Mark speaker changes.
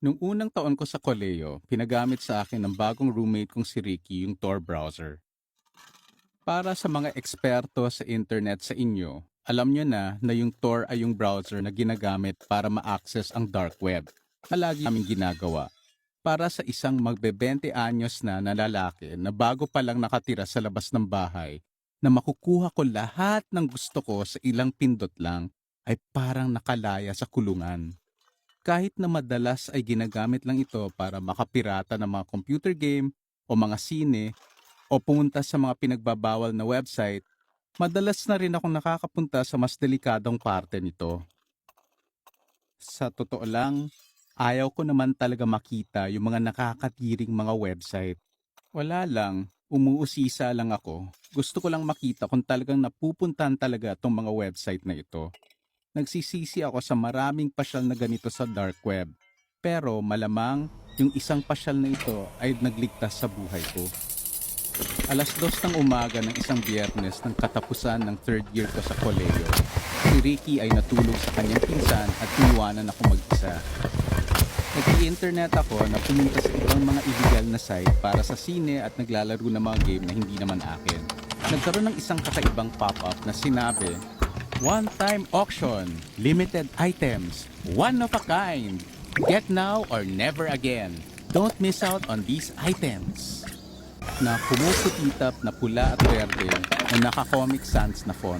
Speaker 1: Nung unang taon ko sa koleyo, pinagamit sa akin ng bagong roommate kong si Ricky yung Tor browser. Para sa mga eksperto sa internet sa inyo, alam nyo na yung Tor ay yung browser na ginagamit para ma-access ang dark web na lagi namin ginagawa. Para sa isang magbe-20 anyos na lalaki na bago pa lang nakatira sa labas ng bahay, na makukuha ko lahat ng gusto ko sa ilang pindot lang, ay parang nakalaya sa kulungan. Kahit na madalas ay ginagamit lang ito para makapirata ng mga computer game o mga sine o pumunta sa mga pinagbabawal na website, madalas na rin akong nakakapunta sa mas delikadong parte nito. Sa totoo lang, ayaw ko naman talaga makita yung mga nakakatiring mga website. Wala lang, umuusisa lang ako. Gusto ko lang makita kung talagang napupuntahan talaga tong mga website na ito. Nagsisisi ako sa maraming pasyal na ganito sa dark web. Pero malamang yung isang pasyal na ito ay nagligtas sa buhay ko. Alas 2 ng umaga ng isang biyernes ng katapusan ng third year ko sa koleyo, si Ricky ay natulog sa kanyang pinsan at iniwanan ako mag-isa. Nag-i-internet ako na pumunta sa ibang mga illegal na site para sa sine at naglalaro ng mga game na hindi naman akin. Nagkaroon ng isang kakaibang pop-up na sinabi, "One-time auction, limited items, one of a kind. Get now or never again. Don't miss out on these items." Na kumukutitap na pula at verde na naka-Comic Sans na font.